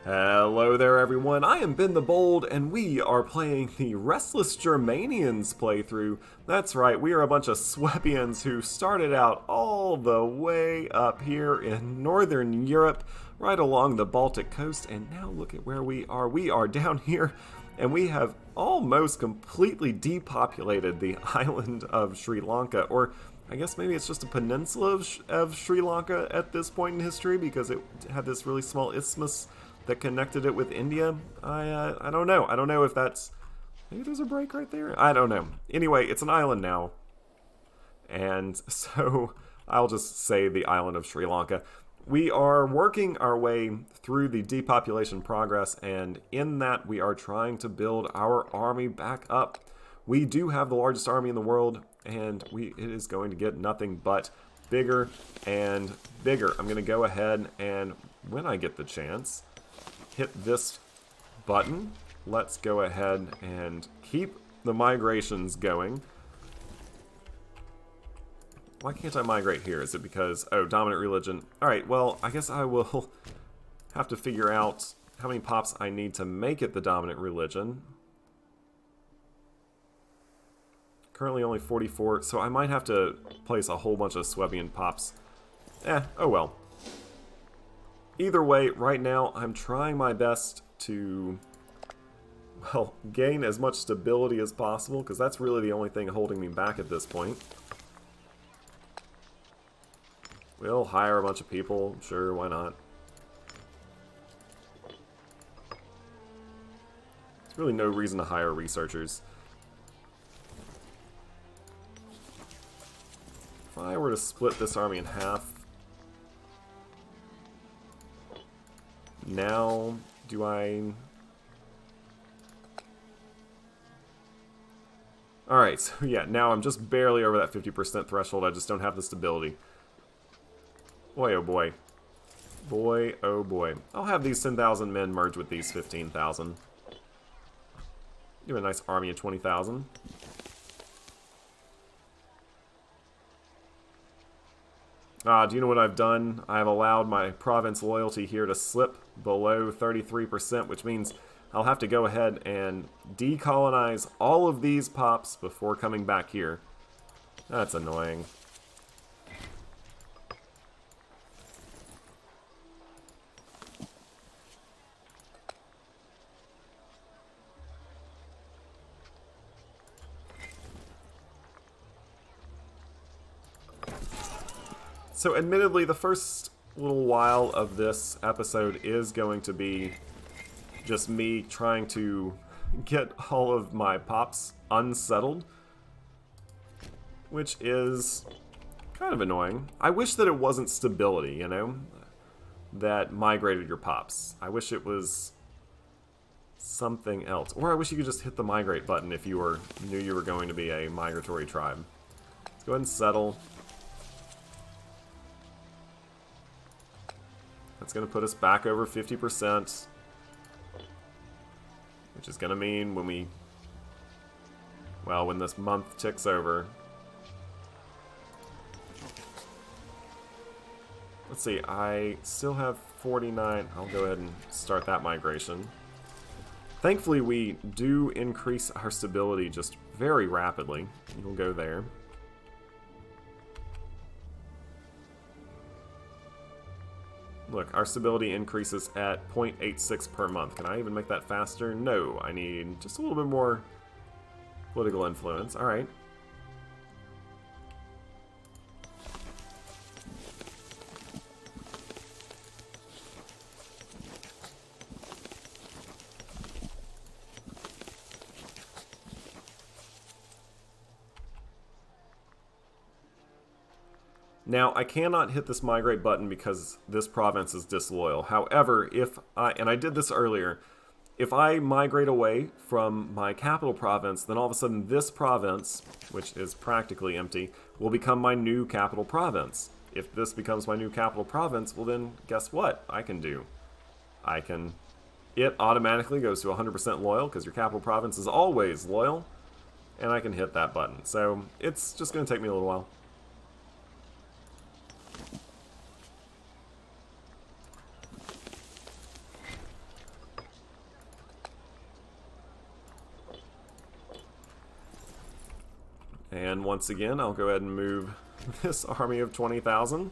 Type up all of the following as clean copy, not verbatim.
Hello there everyone, I am Ben the Bold, and we are playing the Restless Germanians playthrough. That's right, we are a bunch of Swebians who started out all the way up here in Northern Europe, right along the Baltic coast, and now look at where we are. We are down here, and we have almost completely depopulated the island of Sri Lanka, or I guess maybe it's just a peninsula of Sri Lanka at this point in history, because it had this really small isthmus that connected it with India. I don't know. I don't know if that's... Maybe there's a break right there? I don't know. Anyway, it's an island now. And so I'll just say the island of Sri Lanka. We are working our way through the depopulation progress, and in that we are trying to build our army back up. We do have the largest army in the world, and it is going to get nothing but bigger and bigger. I'm going to go ahead and, when I get the chance, hit this button. Let's go ahead and keep the migrations going. Why can't I migrate here? Is it because, oh, dominant religion. Alright, well, I guess I will have to figure out how many pops I need to make it the dominant religion. Currently only 44, so I might have to place a whole bunch of Swebian pops. Oh well. Either way, right now, I'm trying my best to, well, gain as much stability as possible, because that's really the only thing holding me back at this point. We'll hire a bunch of people, sure, why not? There's really no reason to hire researchers. If I were to split this army in half, now, do I... Alright, so yeah, now I'm just barely over that 50% threshold. I just don't have the stability. Boy, oh boy. Boy, oh boy. I'll have these 10,000 men merge with these 15,000. Do a nice army of 20,000. Do you know what I've done? I've allowed my province loyalty here to slip below 33%, which means I'll have to go ahead and decolonize all of these pops before coming back here. That's annoying. So admittedly, the first little while of this episode is going to be just me trying to get all of my pops unsettled, which is kind of annoying. I wish that it wasn't stability, you know, that migrated your pops. I wish it was something else. Or I wish you could just hit the migrate button if you knew you were going to be a migratory tribe. Let's go ahead and settle. That's going to put us back over 50%, which is going to mean when when this month ticks over. Let's see, I still have 49. I'll go ahead and start that migration. Thankfully, we do increase our stability just very rapidly. You'll go there. Look, our stability increases at 0.86 per month. Can I even make that faster? No, I need just a little bit more political influence. Alright. Now, I cannot hit this migrate button because this province is disloyal. However, and I did this earlier, if I migrate away from my capital province, then all of a sudden this province, which is practically empty, will become my new capital province. If this becomes my new capital province, well then, guess what I can do? It automatically goes to 100% loyal, because your capital province is always loyal, and I can hit that button. So, it's just going to take me a little while. And once again, I'll go ahead and move this army of 20,000.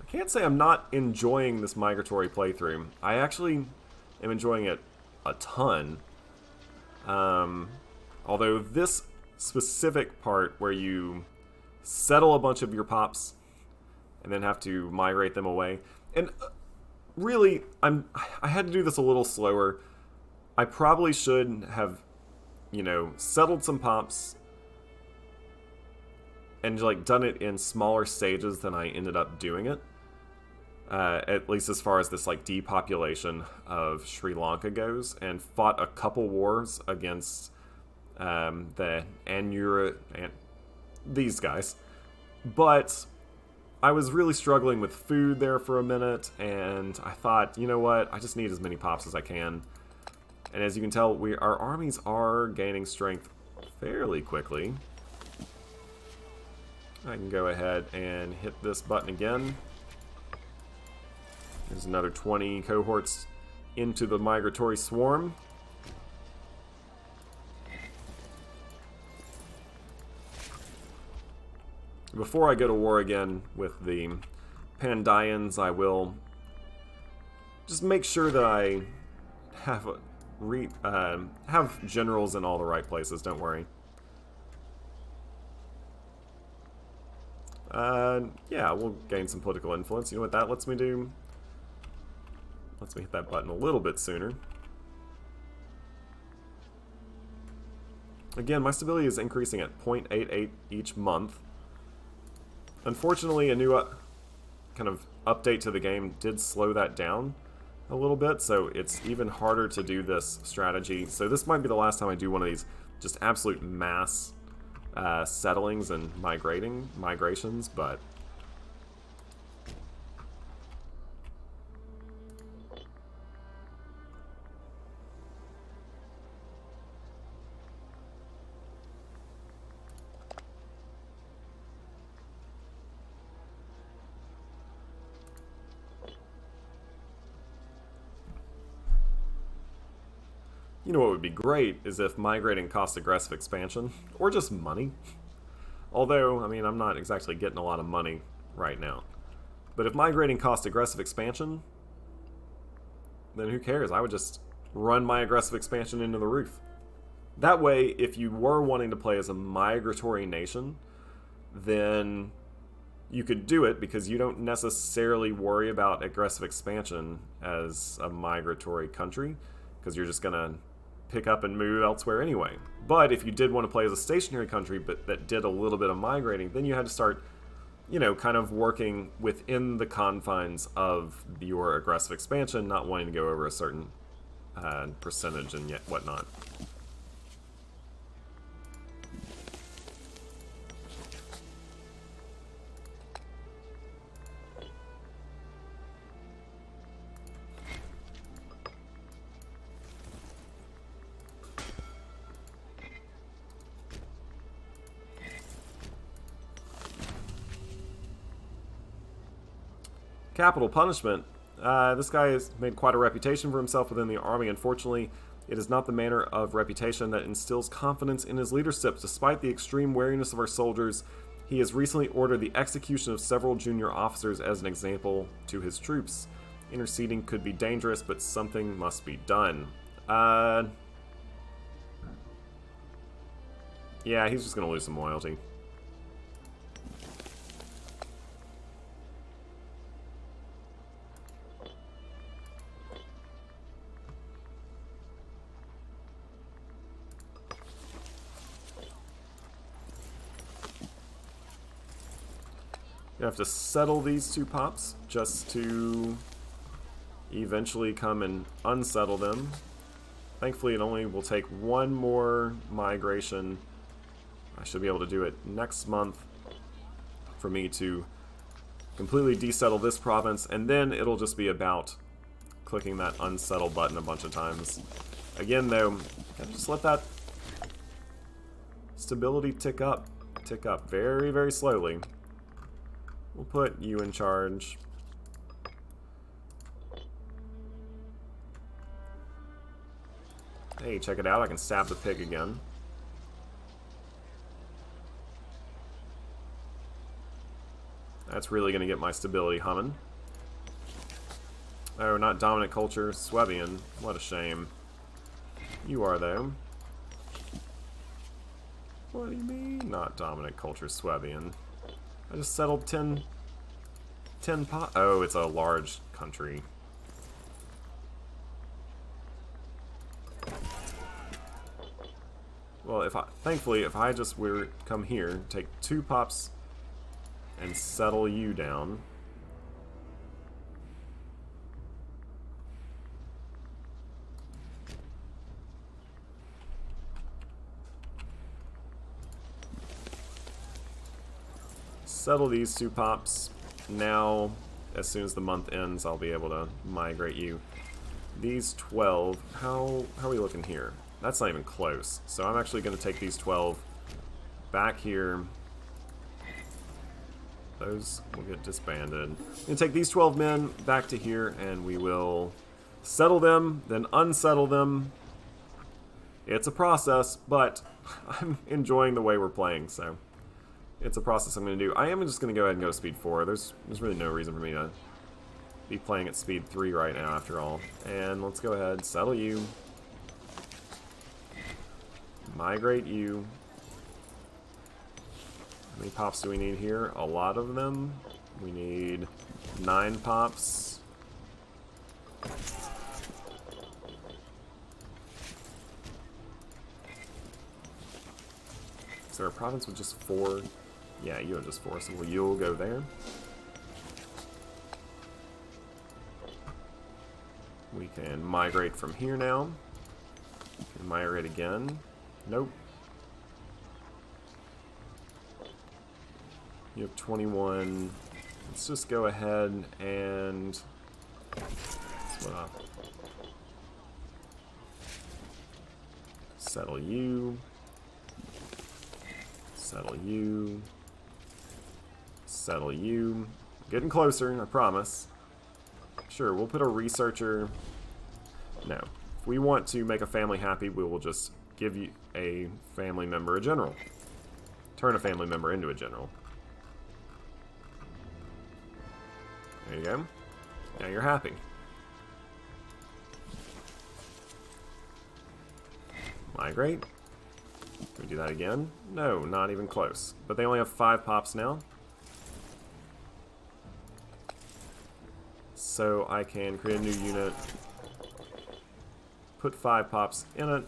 I can't say I'm not enjoying this migratory playthrough. I actually am enjoying it a ton. Although this specific part where you settle a bunch of your pops and then have to migrate them away, and really, I had to do this a little slower. I probably should have, you know, settled some pops and like done it in smaller stages than I ended up doing it. At least as far as this like depopulation of Sri Lanka goes, and fought a couple wars against the Anura and these guys. But I was really struggling with food there for a minute, and I thought, you know what, I just need as many pops as I can. And as you can tell, our armies are gaining strength fairly quickly. I can go ahead and hit this button again. There's another 20 cohorts into the migratory swarm. Before I go to war again with the Pandyans, I will just make sure that I have generals in all the right places, don't worry. Yeah, we'll gain some political influence. You know what that lets me do? Lets me hit that button a little bit sooner. Again, my stability is increasing at 0.88 each month. Unfortunately, a new kind of update to the game did slow that down a little bit, so it's even harder to do this strategy. So this might be the last time I do one of these just absolute mass settlings and migrations, but you know what would be great is if migrating cost aggressive expansion, or just money. Although, I mean, I'm not exactly getting a lot of money right now. But if migrating cost aggressive expansion, then who cares? I would just run my aggressive expansion into the roof. That way, if you were wanting to play as a migratory nation, then you could do it because you don't necessarily worry about aggressive expansion as a migratory country, because you're just going to pick up and move elsewhere anyway. But if you did want to play as a stationary country but that did a little bit of migrating, then you had to start, you know, kind of working within the confines of your aggressive expansion, not wanting to go over a certain percentage and yet whatnot. Capital punishment. This guy has made quite a reputation for himself within the army. Unfortunately, it is not the manner of reputation that instills confidence in his leadership. Despite the extreme wariness of our soldiers, he has recently ordered the execution of several junior officers as an example to his troops. Interceding could be dangerous, but something must be done. Yeah, he's just going to lose some loyalty. You have to settle these two pops just to eventually come and unsettle them. Thankfully, it only will take one more migration. I should be able to do it next month for me to completely desettle this province, and then it'll just be about clicking that unsettle button a bunch of times. Again, though, just let that stability tick up very, very slowly. We'll put you in charge. Hey, check it out. I can stab the pig again. That's really going to get my stability humming. Oh, not dominant culture. Swabian. What a shame. You are, though. What do you mean? Not dominant culture, Swabian. I just settled 10 pot. Oh, it's a large country. Well, thankfully, if I just were come here, take 2 pops and settle you down. Settle these 2 pops. Now, as soon as the month ends, I'll be able to migrate you. These 12, how are we looking here? That's not even close. So I'm actually going to take these 12 back here. Those will get disbanded. I'm going to take these 12 men back to here, and we will settle them, then unsettle them. It's a process, but I'm enjoying the way we're playing, so it's a process I'm going to do. I am just going to go ahead and go to speed 4. There's really no reason for me to be playing at speed 3 right now, after all. And let's go ahead, settle you. Migrate you. How many pops do we need here? A lot of them. We need 9 pops. Is there a province with just 4? Yeah, you have just 4, so you'll go there. We can migrate from here now. Can migrate again. Nope. You have 21. Let's just go ahead and split up. Settle you. Settle you. Settle you. Getting closer, I promise. Sure, we'll put a researcher. No. If we want to make a family happy, we will just give you a family member a general. Turn a family member into a general. There you go. Now you're happy. Migrate. Can we do that again? No, not even close. But they only have 5 pops now. So I can create a new unit. Put 5 pops in it.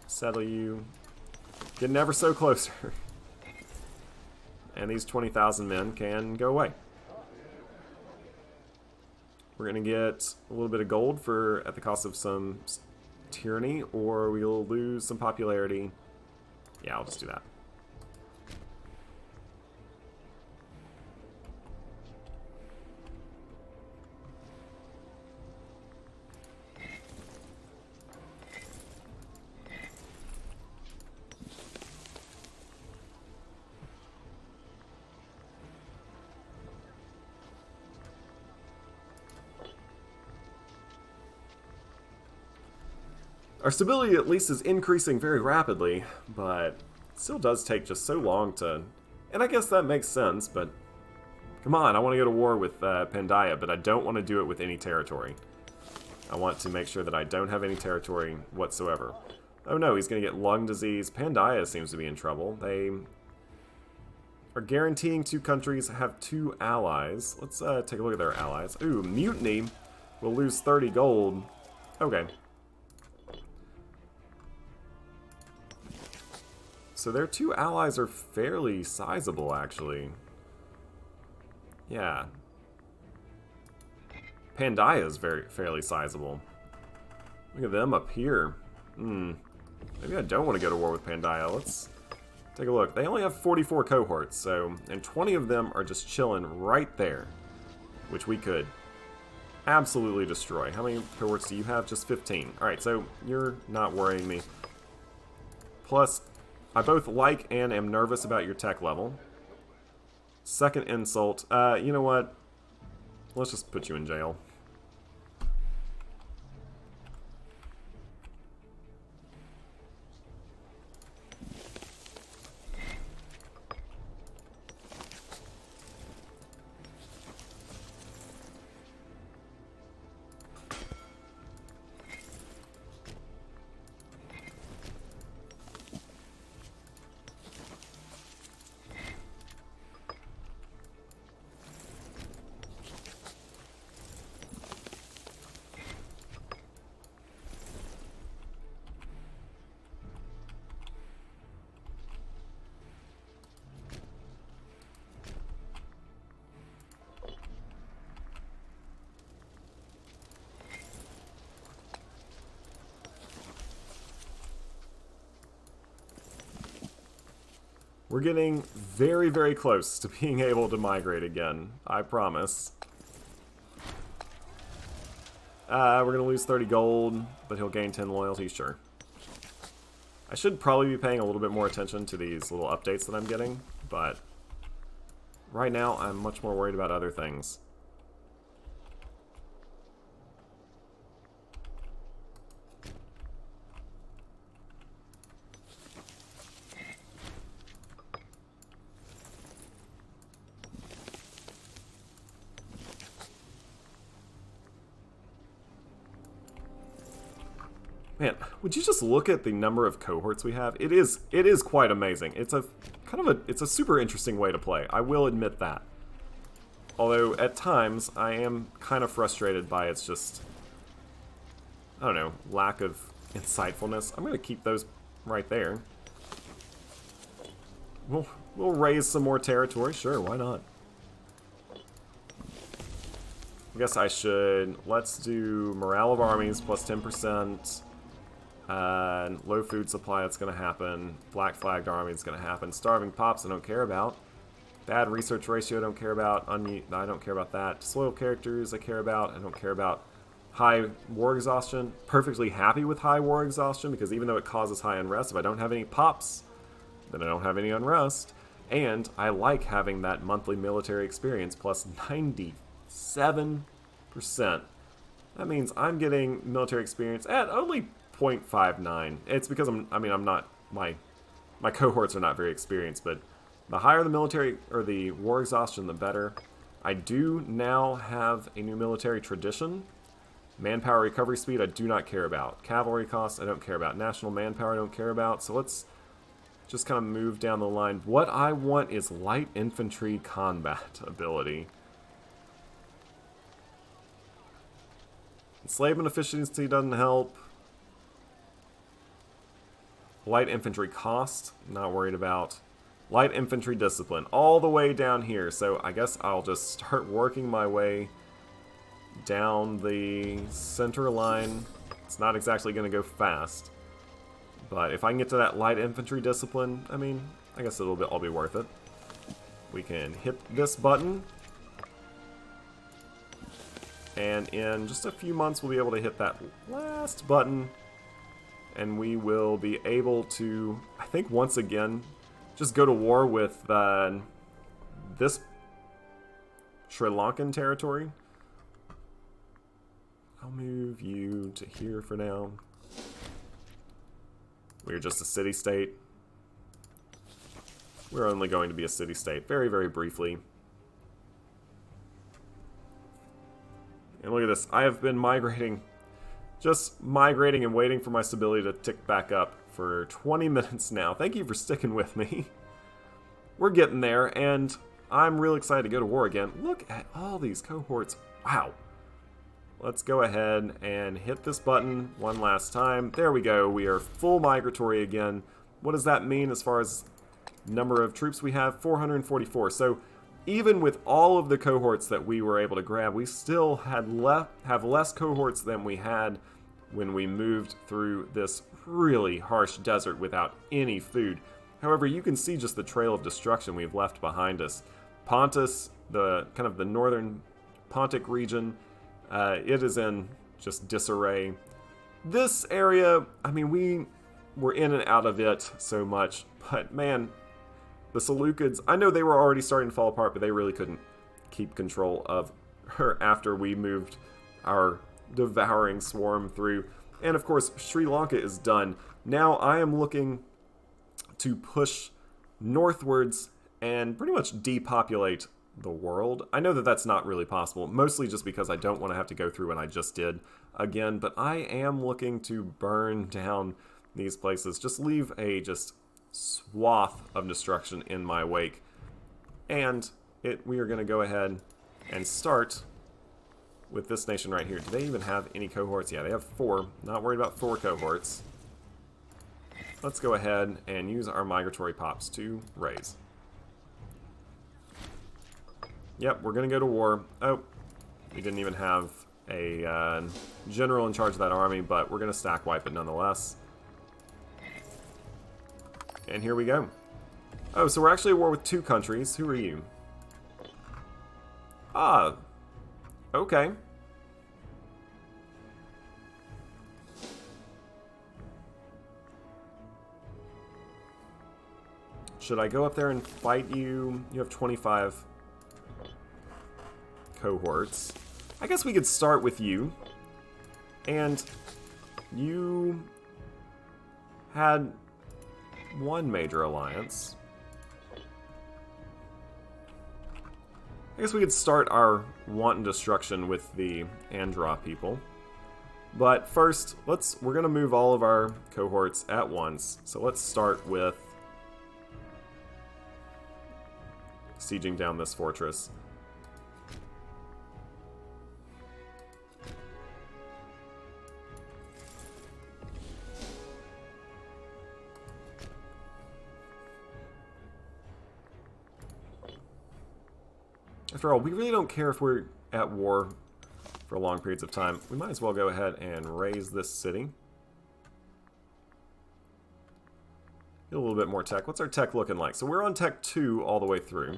Settle you. Getting ever so closer. And these 20,000 men can go away. We're going to get a little bit of gold for at the cost of some tyranny, or we'll lose some popularity. Yeah, I'll just do that. Our stability at least is increasing very rapidly, but it still does take just so long to... And I guess that makes sense, but... Come on, I want to go to war with Pandaia, but I don't want to do it with any territory. I want to make sure that I don't have any territory whatsoever. Oh no, he's going to get lung disease. Pandaia seems to be in trouble. They are guaranteeing 2 countries have 2 allies. Let's take a look at their allies. Ooh, mutiny. We'll lose 30 gold. Okay. So their 2 allies are fairly sizable, actually. Yeah. Pandaia is fairly sizable. Look at them up here. Maybe I don't want to go to war with Pandaia. Let's take a look. They only have 44 cohorts, so... And 20 of them are just chilling right there. Which we could absolutely destroy. How many cohorts do you have? Just 15. Alright, so you're not worrying me. Plus... I both like and am nervous about your tech level. Second insult. You know what? Let's just put you in jail. We're getting very, very close to being able to migrate again. I promise. We're going to lose 30 gold, but he'll gain 10 loyalty, sure. I should probably be paying a little bit more attention to these little updates that I'm getting, but right now I'm much more worried about other things. Man, would you just look at the number of cohorts we have? It is quite amazing. It's a it's a super interesting way to play. I will admit that. Although at times I am kind of frustrated by its just, I don't know, lack of insightfulness. I'm going to keep those right there. We'll raise some more territory. Sure, why not? I guess I should. Let's do morale of armies plus 10%. Low food supply, that's going to happen. Black flagged army is going to happen. Starving pops, I don't care about. Bad research ratio, I don't care about. I don't care about that. Disloyal characters, I care about. I don't care about high war exhaustion. Perfectly happy with high war exhaustion, because even though it causes high unrest, if I don't have any pops, then I don't have any unrest. And I like having that monthly military experience plus 97%. That means I'm getting military experience at only 0.59. It's because I'm not, my cohorts are not very experienced, but the higher the military, or the war exhaustion, the better. I do now have a new military tradition. Manpower recovery speed, I do not care about. Cavalry costs, I don't care about. National manpower, I don't care about. So let's just kind of move down the line. What I want is light infantry combat ability. Enslavement efficiency doesn't help. Light infantry cost, not worried about. Light infantry discipline, all the way down here. So I guess I'll just start working my way down the center line. It's not exactly going to go fast. But if I can get to that light infantry discipline, I mean, I guess it'll all be worth it. We can hit this button. And in just a few months, we'll be able to hit that last button. And we will be able to, I think once again, just go to war with this Sri Lankan territory. I'll move you to here for now. We're just a city-state. We're only going to be a city-state very, very briefly. And look at this. I have been migrating, just migrating and waiting for my stability to tick back up for 20 minutes now. Thank you for sticking with me. We're getting there, and I'm real excited to go to war again. Look at all these cohorts. Wow. Let's go ahead and hit this button one last time. There we go. We are full migratory again. What does that mean as far as number of troops we have? 444. So even with all of the cohorts that we were able to grab, we still have less cohorts than we had when we moved through this really harsh desert without any food. However, you can see just the trail of destruction we've left behind us. Pontus, the kind of the northern Pontic region, it is in just disarray. This area, I mean, we were in and out of it so much, but man, the Seleucids, I know they were already starting to fall apart, but they really couldn't keep control of her after we moved our devouring swarm through. And of course, Sri Lanka is done. Now I am looking to push northwards and pretty much depopulate the world. I know that that's not really possible, mostly just because I don't want to have to go through what I just did again, but I am looking to burn down these places. Just leave a swath of destruction in my wake. And we are going to go ahead and start with this nation right here. Do they even have any cohorts? Yeah, they have 4. Not worried about 4 cohorts. Let's go ahead and use our migratory pops to raise. Yep, we're going to go to war. Oh, we didn't even have a general in charge of that army, but we're going to stack wipe it nonetheless. And here we go. Oh, so we're actually at war with 2 countries. Who are you? Ah, okay. Should I go up there and fight you? You have 25 cohorts. I guess we could start with you. And you had 1 major alliance. I guess we could start our wanton destruction with the Andra people. But first, we're gonna move all of our cohorts at once. So let's start with sieging down this fortress. After all, we really don't care if we're at war for long periods of time. We might as well go ahead and raise this city. Get a little bit more tech. What's our tech looking like? So we're on tech 2 all the way through.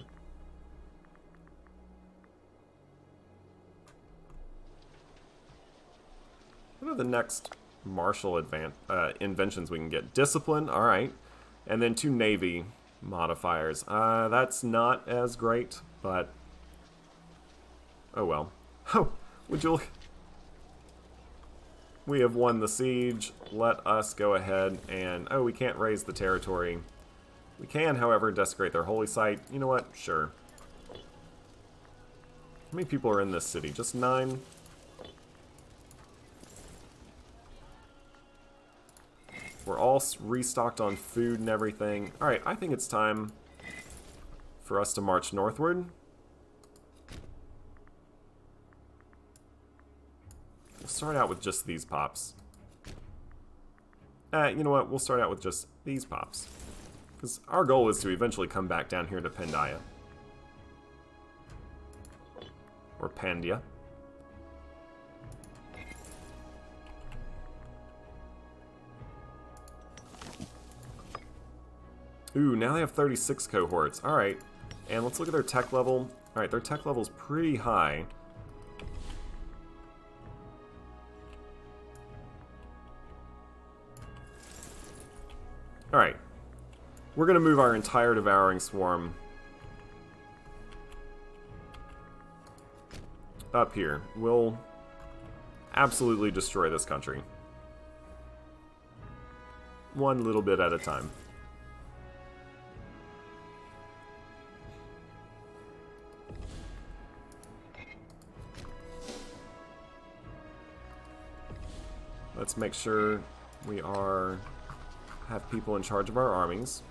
What are the next martial inventions we can get? Discipline, alright. And then 2 navy modifiers. That's not as great, but oh well. Oh, would you look? We have won the siege. Let us go ahead and... Oh, we can't raise the territory. We can, however, desecrate their holy site. You know what? Sure. How many people are in this city? Just 9? We're all restocked on food and everything. Alright, I think it's time for us to march northward. We'll start out with just these pops. You know what? We'll start out with just these pops. Because our goal is to eventually come back down here to Pandia. Or Pandia. Ooh, now they have 36 cohorts. Alright. And let's look at their tech level. Alright, their tech level's pretty high. Alright. We're going to move our entire Devouring Swarm up here. We'll absolutely destroy this country. One little bit at a time. Let's make sure we have people in charge of our armies.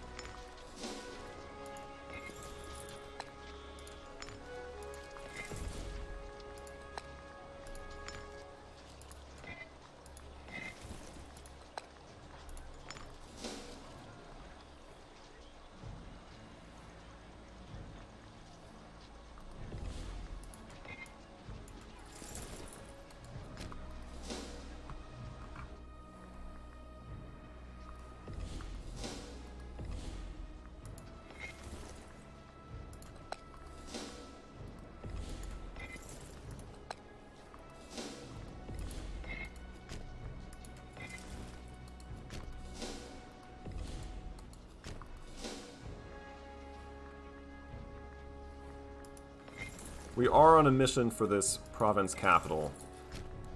We are on a mission for this province capital.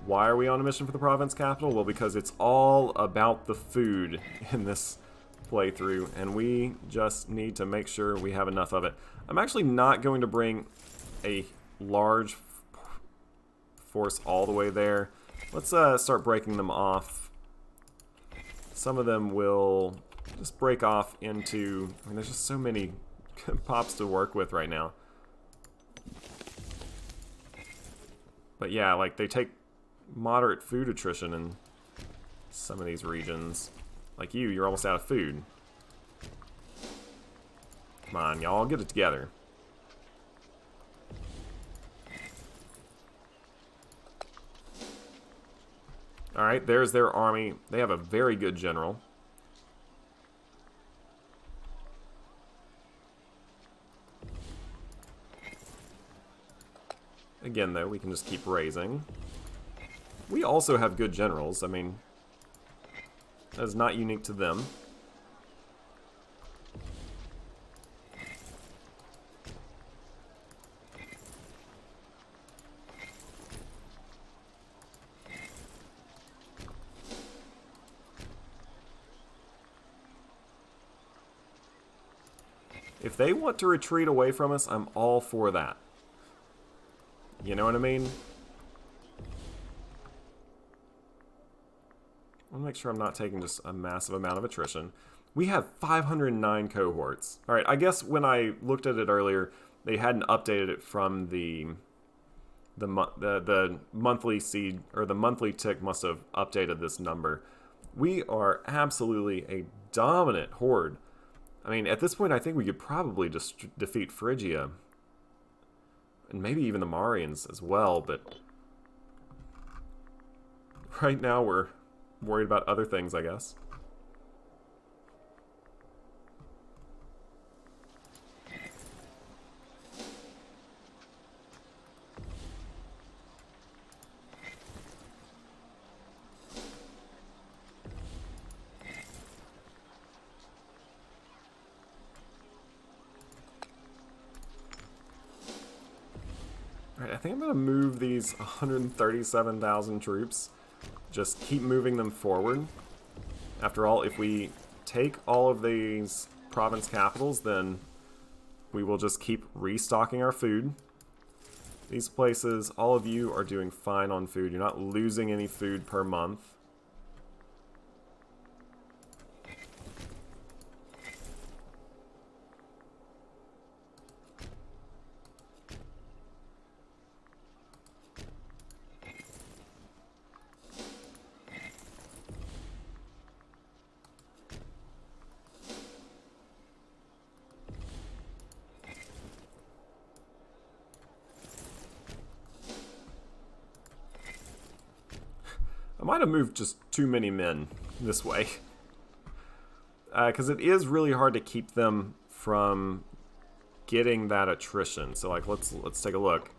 Why are we on a mission for the province capital? Well, because it's all about the food in this playthrough, and we just need to make sure we have enough of it. I'm actually not going to bring a large force all the way there. Let's start breaking them off. Some of them will just break off into... I mean, there's just so many pops to work with right now. But yeah, like, they take moderate food attrition in some of these regions. Like you're almost out of food. Come on, y'all, get it together. Alright, there's their army. They have a very good general. Again, though, we can just keep raising. We also have good generals. I mean, that is not unique to them. If they want to retreat away from us, I'm all for that. You know what I mean? I want to make sure I'm not taking just a massive amount of attrition. We have 509 cohorts. Alright, I guess when I looked at it earlier, they hadn't updated it from the monthly seed, or the monthly tick must have updated this number. We are absolutely a dominant horde. I mean, at this point, I think we could probably just defeat Phrygia. And maybe even the Marians as well, but right now we're worried about other things, I guess. Alright, I think I'm going to move these 137,000 troops. Just keep moving them forward. After all, if we take all of these province capitals, then we will just keep restocking our food. These places, all of you are doing fine on food. You're not losing any food per month. I might have moved just too many men this way. Because it is really hard to keep them from getting that attrition. So, like, let's take a look.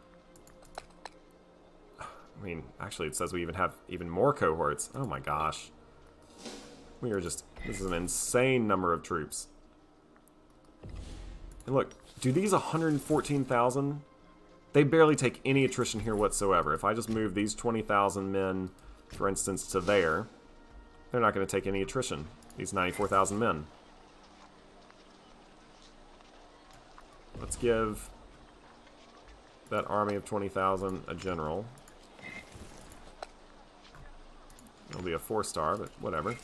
I mean, actually, it says we even have even more cohorts. Oh my gosh. We are just... This is an insane number of troops. And look, do these 114,000... They barely take any attrition here whatsoever. If I just move these 20,000 men... for instance, to there, they're not going to take any attrition. These 94,000 men. Let's give that army of 20,000 a general. It'll be a 4-star, but whatever.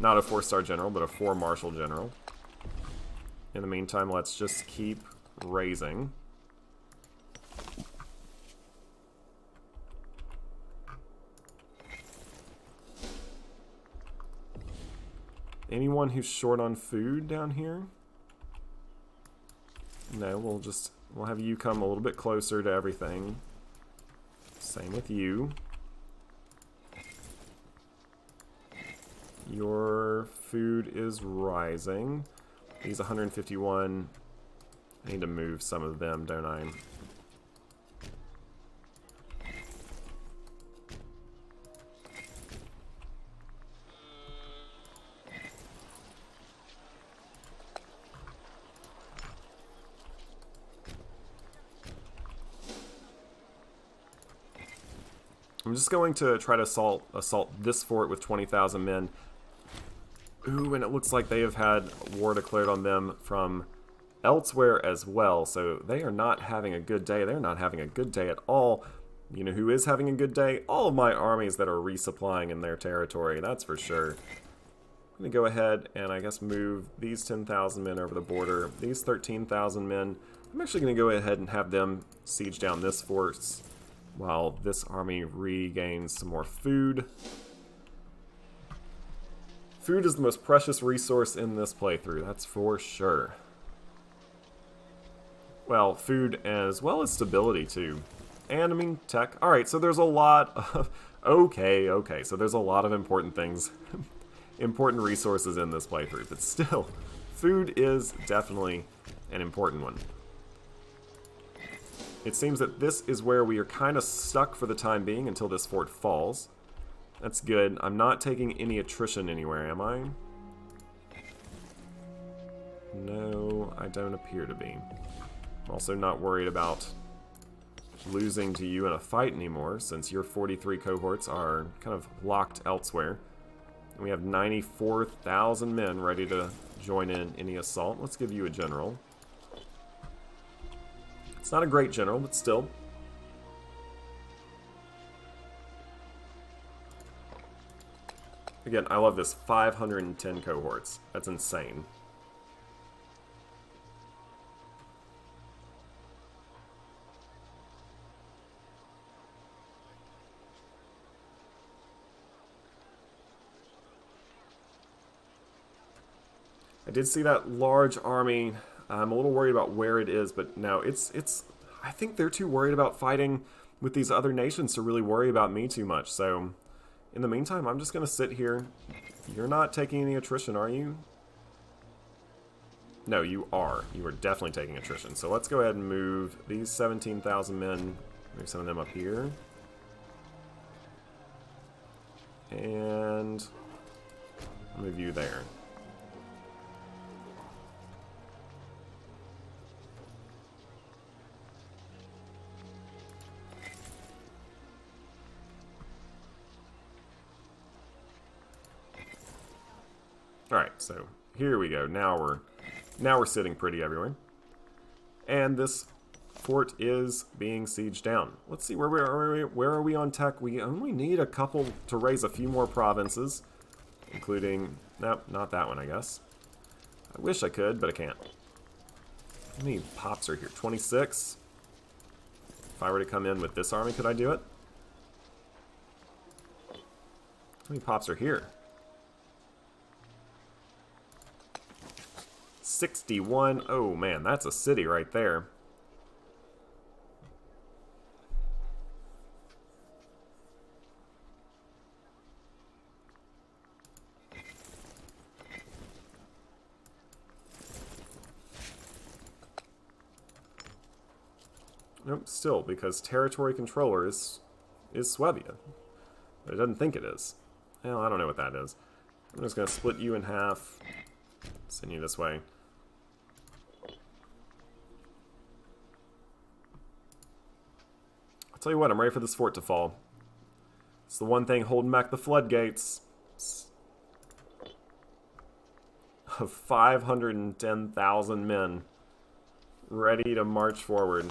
Not a 4-star general, but a 4-marshal general. In the meantime, let's just keep raising. Anyone who's short on food down here? No, we'll have you come a little bit closer to everything. Same with you. Your food is rising. These 151, I need to move some of them, don't I? I'm just going to try to assault this fort with 20,000 men. Ooh, and it looks like they have had war declared on them from elsewhere as well, so they are not having a good day. They're not having a good day at all. You know who is having a good day? All of my armies that are resupplying in their territory, that's for sure. I'm going to go ahead and I guess move these 10,000 men over the border. These 13,000 men, I'm actually going to go ahead and have them siege down this fort while this army regains some more food. Food is the most precious resource in this playthrough, that's for sure. Well, food as well as stability too. And, I mean, tech. Alright, so there's a lot of... Okay, so there's a lot of important things. Important resources in this playthrough, but still, food is definitely an important one. It seems that this is where we are kind of stuck for the time being until this fort falls. That's good. I'm not taking any attrition anywhere, am I? No, I don't appear to be. I'm also not worried about losing to you in a fight anymore, since your 43 cohorts are kind of locked elsewhere. And we have 94,000 men ready to join in any assault. Let's give you a general. It's not a great general, but still. Again, I love this 510 cohorts. That's insane. I did see that large army. I'm a little worried about where it is, but no, it's. I think they're too worried about fighting with these other nations to really worry about me too much. So, in the meantime, I'm just going to sit here. You're not taking any attrition, are you? No, you are. You are definitely taking attrition. So let's go ahead and move these 17,000 men. Move some of them up here. And move you there. Alright, so here we go. Now we're sitting pretty everywhere. And this fort is being sieged down. Let's see, where are we on tech? We only need a couple to raise a few more provinces, including, nope, not that one, I guess. I wish I could, but I can't. How many pops are here? 26? If I were to come in with this army, could I do it? How many pops are here? 61. Oh man, that's a city right there. Nope, still, because territory controller is Swabia. But it doesn't think it is. Well, I don't know what that is. I'm just going to split you in half. Send you this way. I'll tell you what, I'm ready for this fort to fall. It's the one thing holding back the floodgates. Of 510,000 men ready to march forward.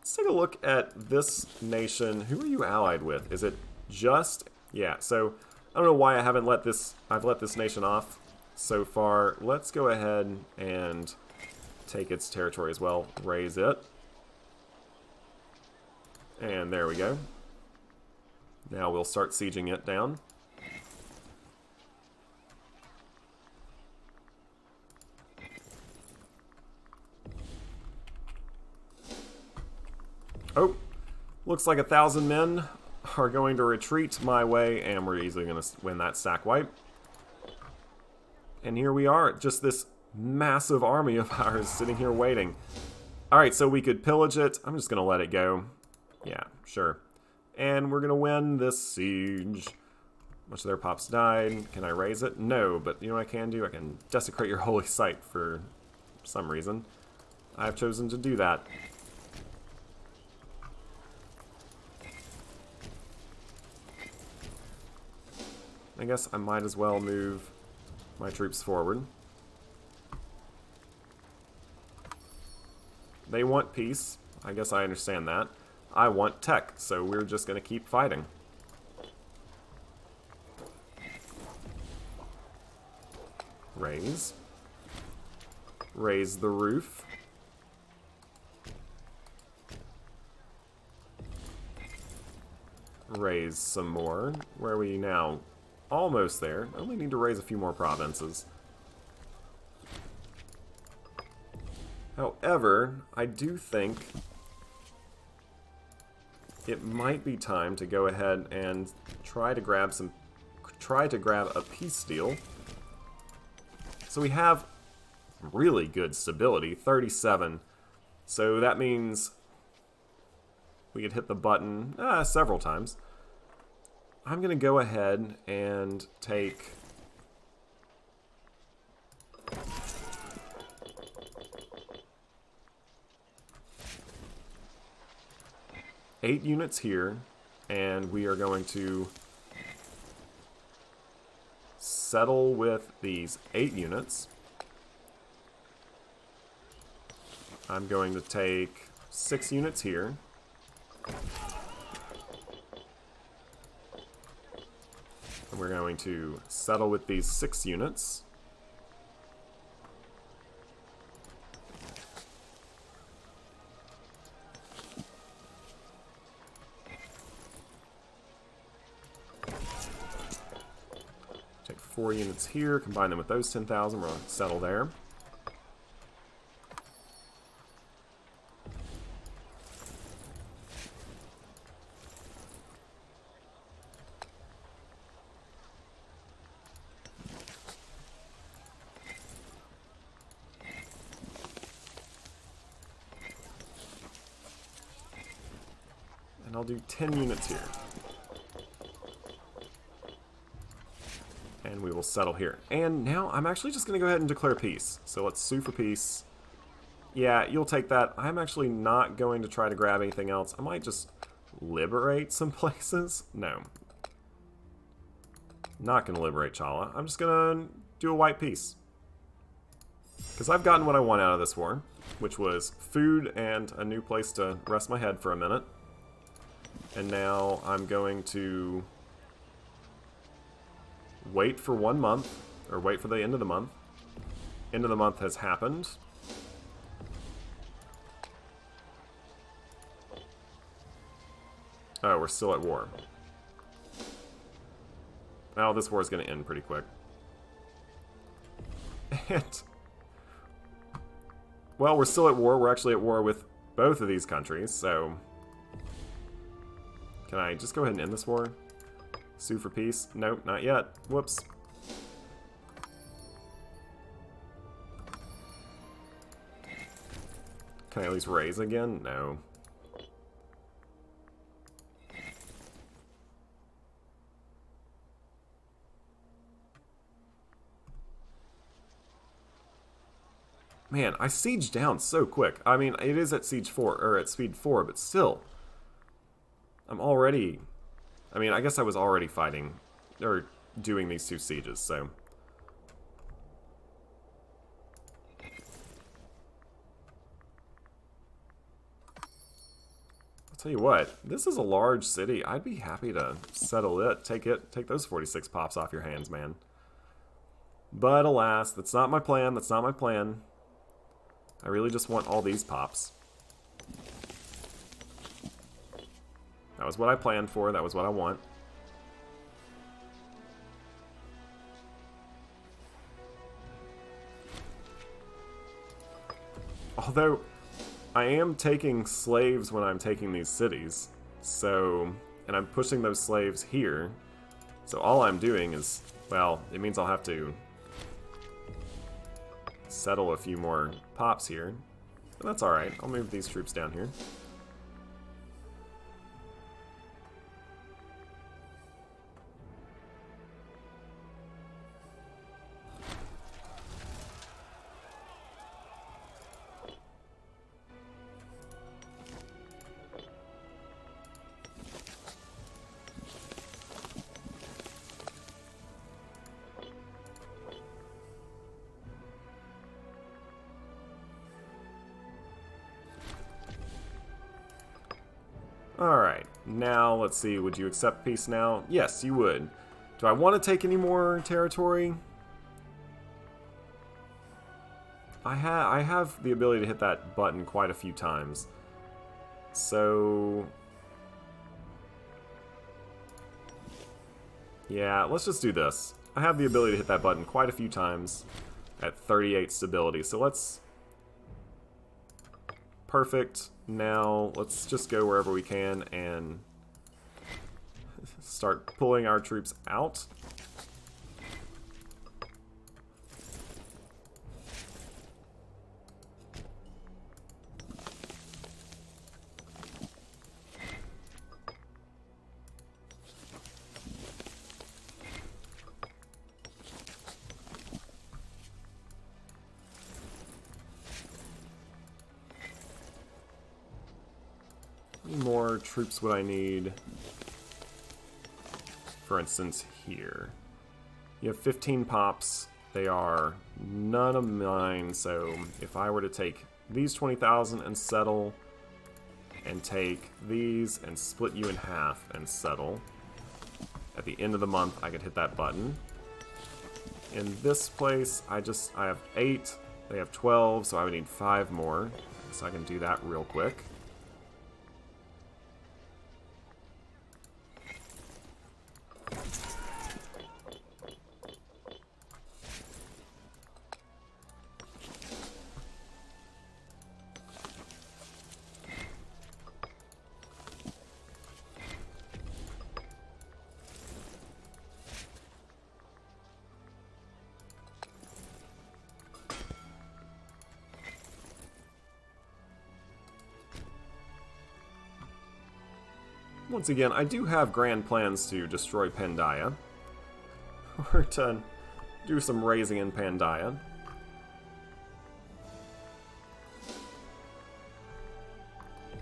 Let's take a look at this nation. Who are you allied with? Is it just... Yeah, so I don't know why I haven't let this... I've let this nation off so far. Let's go ahead and take its territory as well. Raise it. And there we go. Now we'll start sieging it down. Oh, looks like 1,000 men are going to retreat my way, and we're easily going to win that sack wipe. And here we are, just this massive army of ours sitting here waiting. Alright, so we could pillage it. I'm just going to let it go. Yeah, sure. And we're going to win this siege. Much of their pops died. Can I raise it? No, but you know what I can do? I can desecrate your holy site for some reason. I've chosen to do that. I guess I might as well move my troops forward. They want peace. I guess I understand that. I want tech, so we're just going to keep fighting. Raise. Raise the roof. Raise some more. Where are we now? Almost there. Only need to raise a few more provinces. However, I do think it might be time to go ahead and try to grab a peace deal. So we have really good stability, 37. So that means we could hit the button several times. I'm going to go ahead and take... eight units here, and we are going to settle with these 8 units. I'm going to take 6 units here. And we're going to settle with these 6 units. Take 4 units here, combine them with those 10,000, we're going to settle there. And I'll do 10 units here. And we will settle here. And now I'm actually just going to go ahead and declare peace. So let's sue for peace. Yeah, you'll take that. I'm actually not going to try to grab anything else. I might just liberate some places. No. Not going to liberate Chala. I'm just going to do a white peace. Because I've gotten what I want out of this war, which was food and a new place to rest my head for a minute. And now I'm going to wait for 1 month, or wait for the end of the month. End of the month has happened. Oh, we're still at war. Oh, this war is going to end pretty quick. And... well, we're still at war. We're actually at war with both of these countries, so... can I just go ahead and end this war? Sue for peace? Nope, not yet. Whoops. Can I at least raise again? No. Man, I siege down so quick. I mean, it is at siege 4, or at speed 4, but still. I'm already... I mean, I guess I was already fighting, or doing these 2 sieges, so... I'll tell you what, this is a large city. I'd be happy to settle it. Take those 46 pops off your hands, man. But alas, that's not my plan, that's not my plan. I really just want all these pops. That was what I planned for, that was what I want. Although, I am taking slaves when I'm taking these cities, so... and I'm pushing those slaves here. So all I'm doing is, well, it means I'll have to settle a few more pops here. But that's alright, I'll move these troops down here. Alright, now let's see, would you accept peace now? Yes, you would. Do I want to take any more territory? I have the ability to hit that button quite a few times. So... yeah, let's just do this. I have the ability to hit that button quite a few times at 38 stability, so let's... perfect. Now, let's just go wherever we can and start pulling our troops out. How many more troops would I need, for instance, here? You have 15 pops. They are none of mine, so if I were to take these 20,000 and settle, and take these and split you in half and settle, at the end of the month I could hit that button. In this place, I have 8, they have 12, so I would need 5 more, so I can do that real quick. Once again, I do have grand plans to destroy Pandaia, or to do some raising in Pandaia.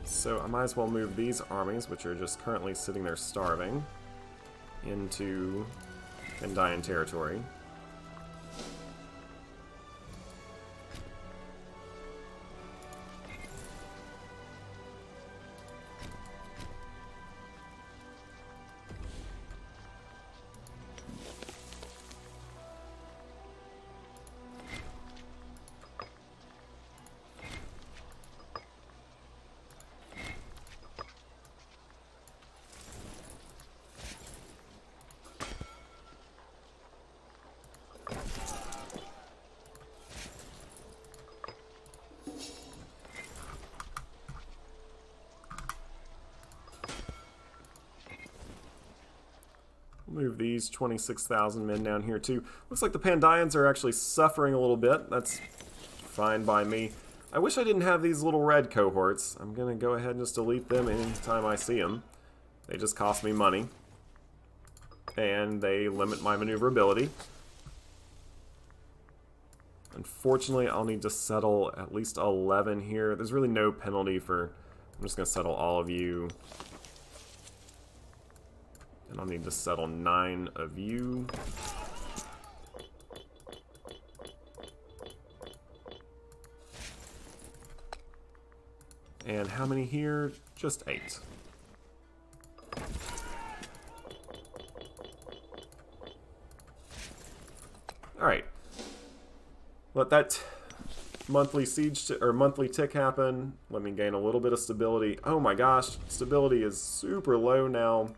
So I might as well move these armies, which are just currently sitting there starving, into Pandaian territory. Move these 26,000 men down here too. Looks like the Pandaians are actually suffering a little bit. That's fine by me. I wish I didn't have these little red cohorts. I'm going to go ahead and just delete them anytime I see them. They just cost me money. And they limit my maneuverability. Unfortunately, I'll need to settle at least 11 here. There's really no penalty for... I'm just going to settle all of you. And I'll need to settle 9 of you. And how many here? Just 8. Alright. Let that monthly siege or monthly tick happen. Let me gain a little bit of stability. Oh my gosh, stability is super low now.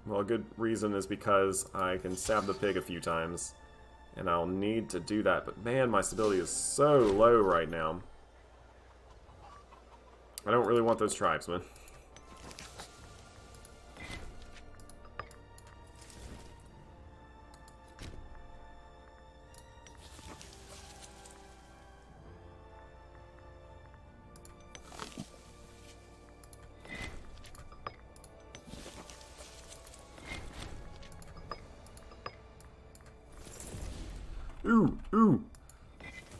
Well, a good reason is because I can stab the pig a few times, and I'll need to do that. But man, my stability is so low right now. I don't really want those tribesmen. Ooh.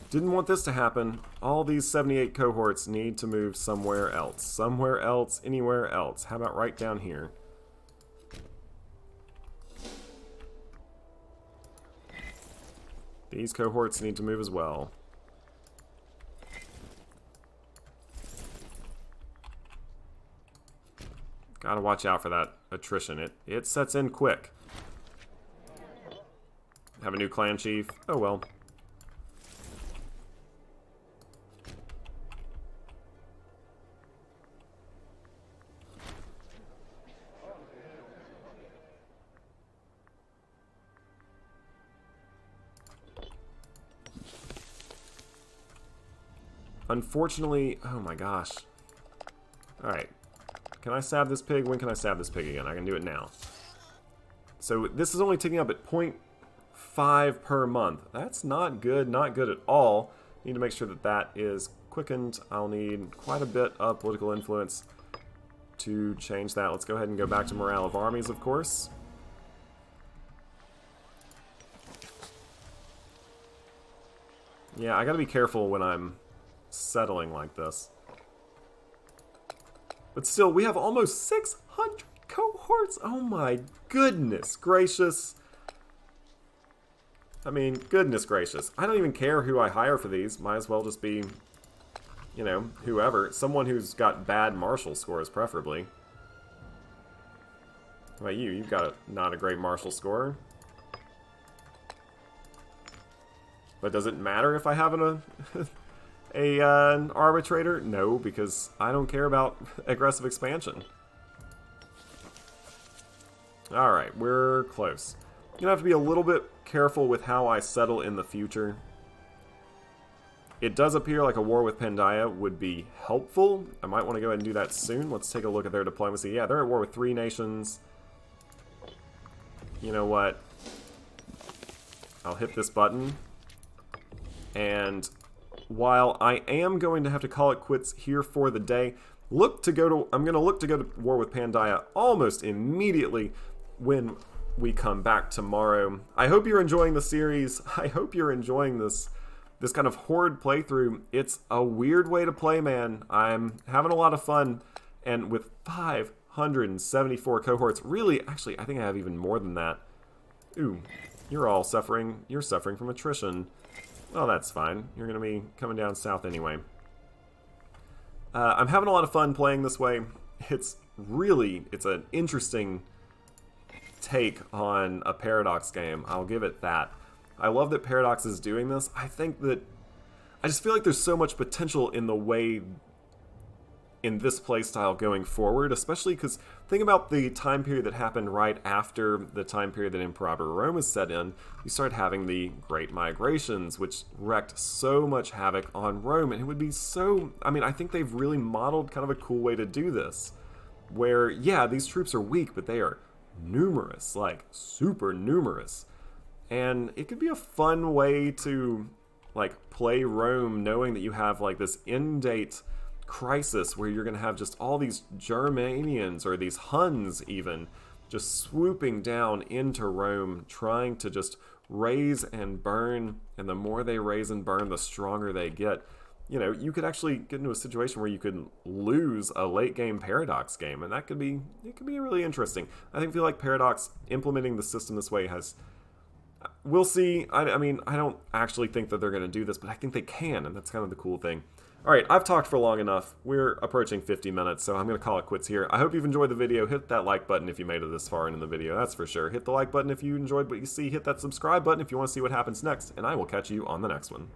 Didn't want this to happen. All these 78 cohorts need to move somewhere else. Somewhere else, anywhere else. How about right down here? These cohorts need to move as well. Gotta watch out for that attrition. It sets in quick. Have a new clan chief. Oh well. Unfortunately, oh my gosh. Alright. Can I stab this pig? When can I stab this pig again? I can do it now. So this is only ticking up at 0.5 per month. That's not good at all. Need to make sure that that is quickened. I'll need quite a bit of political influence to change that. Let's go ahead and go back to morale of armies, of course. Yeah, I gotta be careful when I'm settling like this. But still, we have almost 600 cohorts. Oh my goodness gracious. I mean, goodness gracious. I don't even care who I hire for these. Might as well just be, you know, whoever. Someone who's got bad martial scores, preferably. How about you? You've got not a great martial score. But does it matter if I have an arbitrator? No, because I don't care about aggressive expansion. Alright, we're close. Gonna have to be a little bit careful with how I settle in the future. It does appear like a war with Pandaia would be helpful. I might want to go ahead and do that soon. Let's take a look at their diplomacy. Yeah, they're at war with 3 nations. You know what? I'll hit this button. And while I am going to have to call it quits here for the day, I'm going to look to go to war with Pandaia almost immediately when we come back tomorrow. I hope you're enjoying the series. I hope you're enjoying this kind of horde playthrough. It's a weird way to play, man. I'm having a lot of fun, and with 574 cohorts, really, actually, I think I have even more than that. Ooh, you're all suffering. You're suffering from attrition. Well, that's fine. You're going to be coming down south anyway. I'm having a lot of fun playing this way. It's an interesting take on a Paradox game. I'll give it that. I love that Paradox is doing this. I just feel like there's so much potential in the way in this playstyle going forward, especially because think about the time period that happened right after the time period that Imperator Rome was set in. You started having the Great Migrations, which wreaked so much havoc on Rome, and it would be so... I mean, I think they've really modeled kind of a cool way to do this, where, yeah, these troops are weak, but they are numerous, like, super numerous. And it could be a fun way to, like, play Rome knowing that you have, like, this in-date crisis where you're going to have just all these Germanians, or these Huns even, just swooping down into Rome, trying to just raise and burn, and the more they raise and burn, the stronger they get. You know, you could actually get into a situation where you could lose a late-game Paradox game, and it could be really interesting. I feel like Paradox implementing the system this way has... We'll see. I mean, I don't actually think that they're going to do this, but I think they can, and that's kind of the cool thing. Alright, I've talked for long enough. We're approaching 50 minutes, so I'm going to call it quits here. I hope you've enjoyed the video. Hit that like button if you made it this far into the video, that's for sure. Hit the like button if you enjoyed what you see. Hit that subscribe button if you want to see what happens next, and I will catch you on the next one.